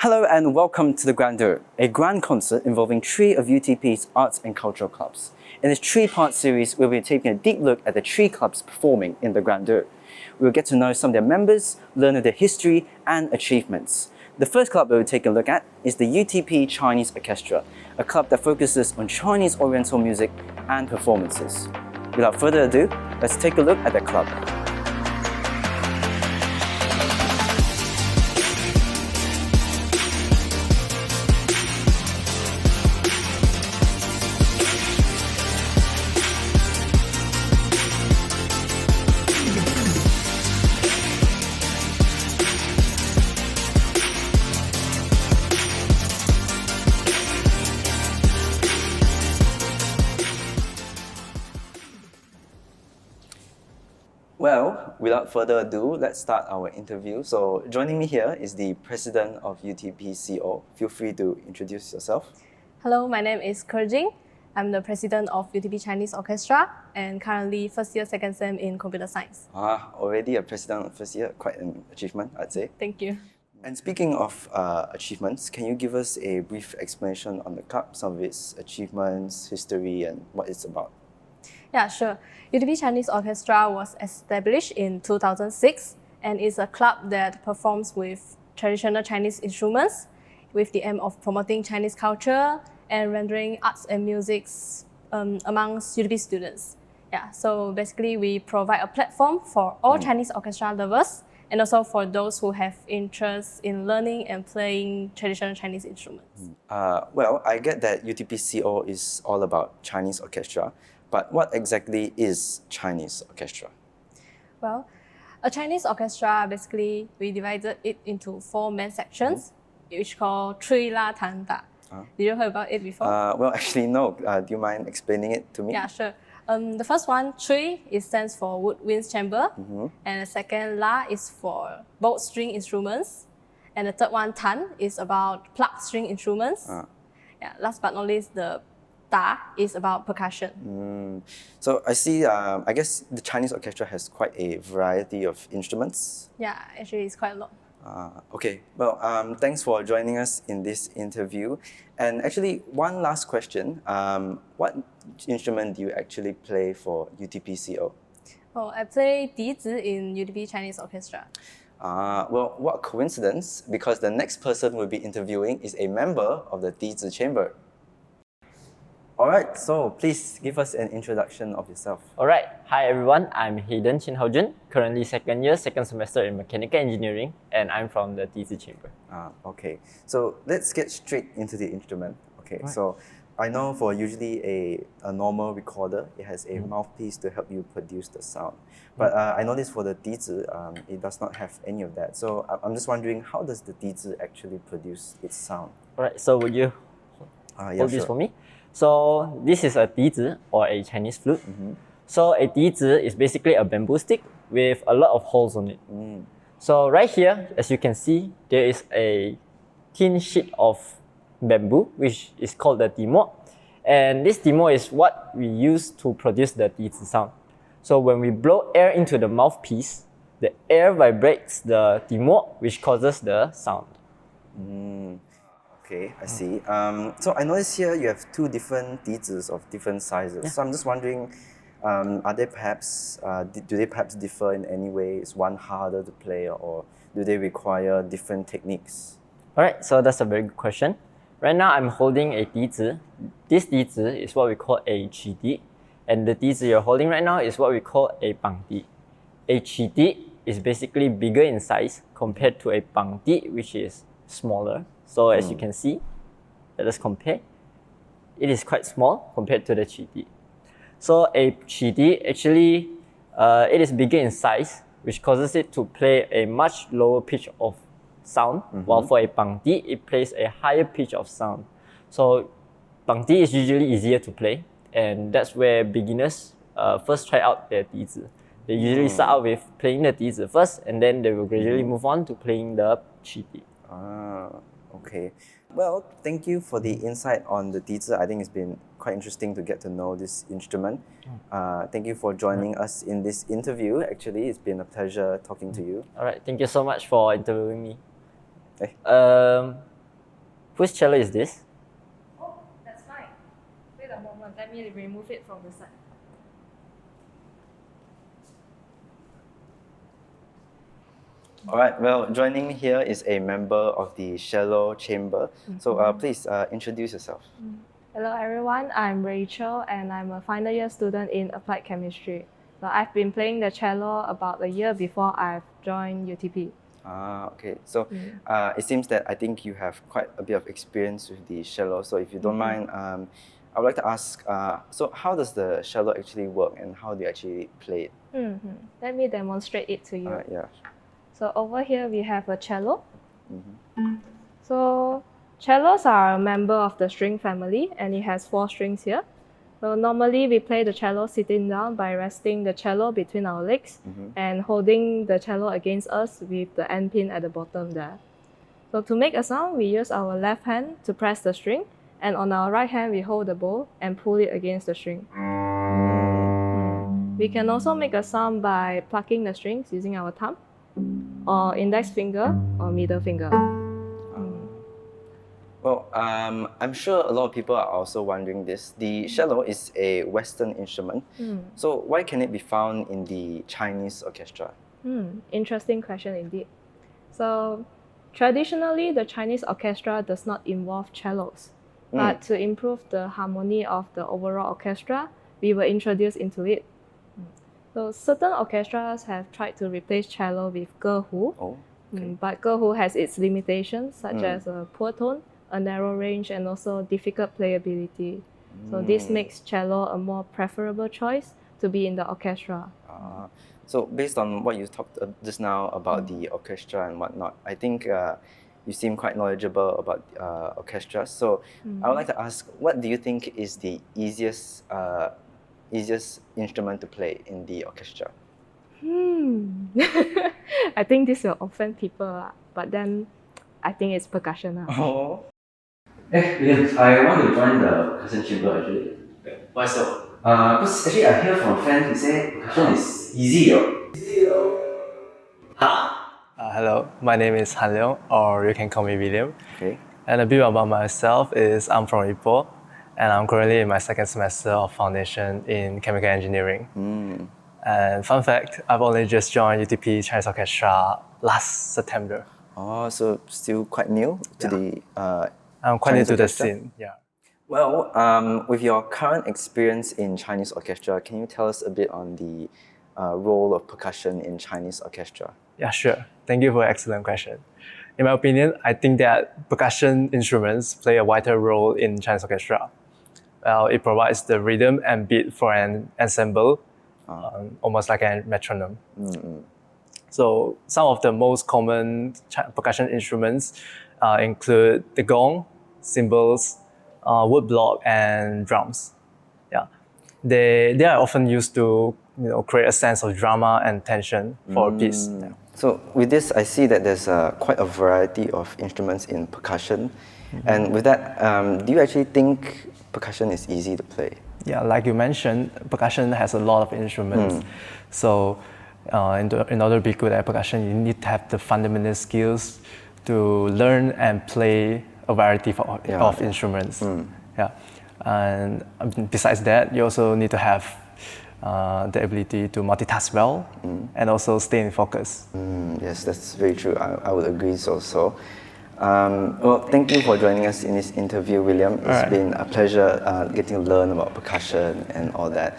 Hello and welcome to the Grandeur, a grand concert involving three of UTP's arts and cultural clubs. In this three-part series, we'll be taking a deep look at the three clubs performing in the Grandeur. We'll get to know some of their members, learn of their history and achievements. The first club we'll take a look at is the UTP Chinese Orchestra, a club that focuses on Chinese Oriental music and performances. Without further ado, let's take a look at the club. Well, without further ado, let's start our interview. So joining me here is the president of UTP CO. Feel free to introduce yourself. Hello, my name is Jing. I'm the president of UTP Chinese Orchestra and currently first year, second sem in computer science. Already a president of first year, quite an achievement, I'd say. Thank you. And speaking of achievements, can you give us a brief explanation on the club, some of its achievements, history, and what it's about? Yeah, sure. UTP Chinese Orchestra was established in 2006 and is a club that performs with traditional Chinese instruments with the aim of promoting Chinese culture and rendering arts and music amongst UTP students. Yeah, so basically we provide a platform for all Chinese orchestra lovers and also for those who have interest in learning and playing traditional Chinese instruments. Well, I get that UTP CO is all about Chinese orchestra, but what exactly is Chinese orchestra? Well, a Chinese orchestra, basically, we divided it into four main sections, which called Chui La Tan Da. Did you hear about it before? Well, actually, no. Do you mind explaining it to me? Yeah, sure. The first one, Chui, it stands for woodwinds chamber. And the second, La is for bowed string instruments. And the third one, Tan, is about plucked string instruments. Yeah, last but not least, the Da is about percussion. So I see, I guess the Chinese orchestra has quite a variety of instruments. Yeah, actually it's quite a lot. Okay, well, thanks for joining us in this interview. And actually, one last question. What instrument do you actually play for UTP CO? Oh, I play 笛子 in UTP Chinese Orchestra. Well, what coincidence, because the next person we'll be interviewing is a member of the 笛子 chamber. Alright, so please give us an introduction of yourself. Alright, hi everyone, I'm Hayden Chin Haojun, currently second year, second semester in mechanical engineering, and I'm from the TC chamber. Okay, so let's get straight into the instrument. Okay, right. So I know for usually a normal recorder, it has a mouthpiece to help you produce the sound. But I noticed for the 笛子, it does not have any of that. So I'm just wondering, how does the 笛子 actually produce its sound? Alright, so would you hold this for me? So this is a 笛子 or a Chinese flute. So a 笛子 is basically a bamboo stick with a lot of holes on it. So right here, as you can see, there is a thin sheet of bamboo, which is called the 笛末. And this 笛末 is what we use to produce the 笛子 sound. So when we blow air into the mouthpiece, the air vibrates the 笛末, which causes the sound. Okay, I see. So I notice here you have two different 笛子 of different sizes. Yeah. So I'm just wondering, are they perhaps, do they perhaps differ in any way? Is one harder to play, or do they require different techniques? Alright, so that's a very good question. Right now I'm holding a 笛子. This 笛子 is what we call a 曲笛, and the 笛子 you're holding right now is what we call a 绑笛. A 曲笛 is basically bigger in size compared to a 绑笛, which is smaller. So as you can see, let us compare. It is quite small compared to the 曲笛. So a 曲笛 actually, it is bigger in size, which causes it to play a much lower pitch of sound, while for a 绑笛, it plays a higher pitch of sound. So 绑笛 is usually easier to play, and that's where beginners first try out their 笛子. They usually start out with playing the 笛子 first, and then they will gradually move on to playing the 曲笛. Okay. Well, thank you for the insight on the 笛子. I think it's been quite interesting to get to know this instrument. Thank you for joining us in this interview. Actually, it's been a pleasure talking to you. Alright, thank you so much for interviewing me. Okay. Whose cello is this? Oh, that's fine. Wait a moment, let me remove it from the side. All right, well, joining me here is a member of the cello chamber. So please introduce yourself. Hello everyone, I'm Rachel and I'm a final year student in applied chemistry. So I've been playing the cello about a year before I've joined UTP. Okay. So it seems that I think you have quite a bit of experience with the cello. So if you don't mind, I would like to ask, so how does the cello actually work and how do you actually play it? Let me demonstrate it to you. Yeah. So over here we have a cello. So cellos are a member of the string family and it has 4 strings here. So normally we play the cello sitting down by resting the cello between our legs and holding the cello against us with the end pin at the bottom there. So to make a sound, we use our left hand to press the string and on our right hand we hold the bow and pull it against the string. We can also make a sound by plucking the strings using our thumb or index finger or middle finger. Well, I'm sure a lot of people are also wondering this. The cello is a Western instrument. So why can it be found in the Chinese orchestra? Interesting question indeed. So traditionally, the Chinese orchestra does not involve cellos. But to improve the harmony of the overall orchestra, we were introduced into it. So certain orchestras have tried to replace cello with gehu, but gehu has its limitations such as a poor tone, a narrow range, and also difficult playability. So this makes cello a more preferable choice to be in the orchestra. So based on what you talked just now about the orchestra and whatnot, I think you seem quite knowledgeable about orchestras. So I would like to ask, what do you think is the easiest instrument to play in the orchestra? I think this will offend people, but then I think it's percussion. Oh. William, I want to join the percussion chamber actually. Why so? Because actually I hear from friends who say percussion is easy. Hello, my name is Han Leong, or you can call me William. Okay. And a bit about myself is I'm from Ipoh, and I'm currently in my 2nd semester of foundation in chemical engineering. And fun fact, I've only just joined UTP Chinese Orchestra last September. Oh, so still quite new to the I'm quite new Chinese to the orchestra? scene. Yeah. Well, with your current experience in Chinese orchestra, can you tell us a bit on the role of percussion in Chinese orchestra? Yeah, sure. Thank you for an excellent question. In my opinion, I think that percussion instruments play a vital role in Chinese orchestra. Well, it provides the rhythm and beat for an ensemble, almost like a metronome. So some of the most common percussion instruments include the gong, cymbals, woodblock, and drums. Yeah, they are often used to create a sense of drama and tension for a piece. Yeah. So with this, I see that there's quite a variety of instruments in percussion. And with that, do you actually think percussion is easy to play? Yeah, like you mentioned, percussion has a lot of instruments. So in order to be good at percussion, you need to have the fundamental skills to learn and play a variety of instruments. Yeah, and besides that, you also need to have the ability to multitask well and also stay in focus. Yes, that's very true. I would agree so. Well, thank you for joining us in this interview, William. It's been a pleasure getting to learn about percussion and all that.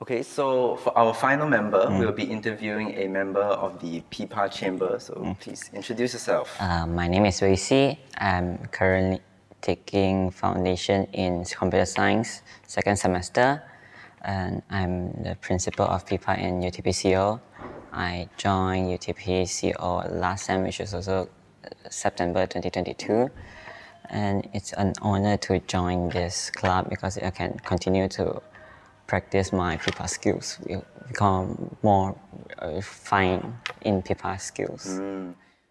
Okay, so for our final member, we'll be interviewing a member of the pipa chamber. So please introduce yourself. My name is Wei Si. I'm currently taking foundation in computer science, 2nd semester, and I'm the principal of pipa in UTP CO. I joined UTP CO last sem, which is also September 2022. And it's an honor to join this club because I can continue to practice my pipa skills, become more fine in pipa skills.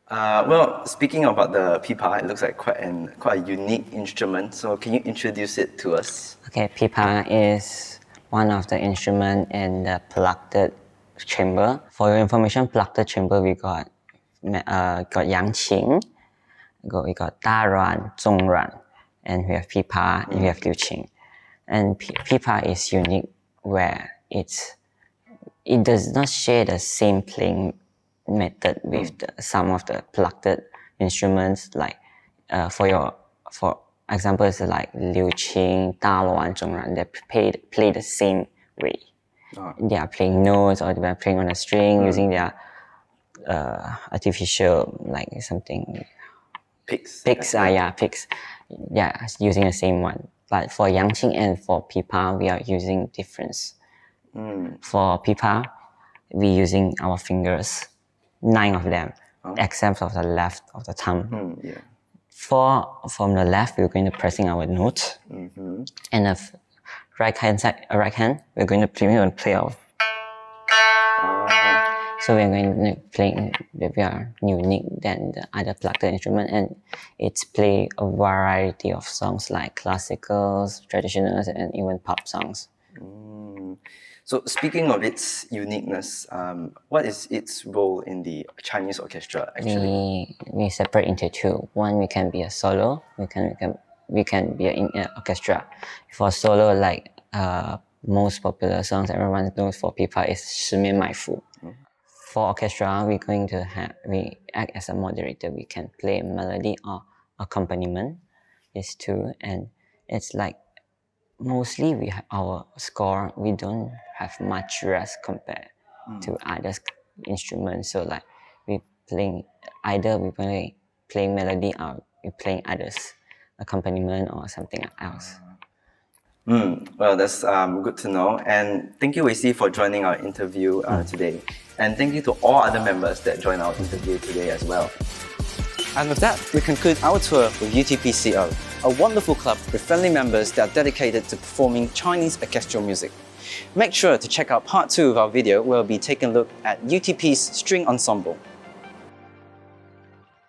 Well, speaking about the pipa, it looks like quite a unique instrument. So can you introduce it to us? Okay, pipa is one of the instruments in the plucked chamber. For your information, plucked chamber we got Yangqing, we got Daruan, Zhongruan, and we have Pipa, and we have Liuqing. And Pipa is unique where it does not share the same playing method with some of the plucked instruments. Like for example, it's like Liuqing, Daluan, Zhongruan. They play the same way. They are playing notes or they are playing on a string using their artificial like something. Picks. Picks, picks. Yeah, using the same one. But for Yangqing and for Pipa, we are using difference. For Pipa, we're using our fingers, 9 of them, except of the left of the thumb. From the left, we're going to pressing our notes, and the right hand, we're going to play off. So we're going to play. We are unique than the other plucked instrument, and it's play a variety of songs like classicals, traditionals, and even pop songs. So speaking of its uniqueness, what is its role in the Chinese orchestra actually? We separate into 2. One, we can be a solo. We can be in an orchestra. For solo, like most popular songs everyone knows for Pipa is 十面埋伏. For orchestra, we act as a moderator. We can play melody or accompaniment. These 2, and it's like mostly our score. We don't have much rest compared to other instruments. So like we playing melody or we playing others accompaniment or something else. Well, that's good to know. And thank you, Wei Si, for joining our interview today. And thank you to all other members that joined our interview today as well. And with that, we conclude our tour with UTPCO, a wonderful club with friendly members that are dedicated to performing Chinese orchestral music. Make sure to check out part 2 of our video where we'll be taking a look at UTP's string ensemble.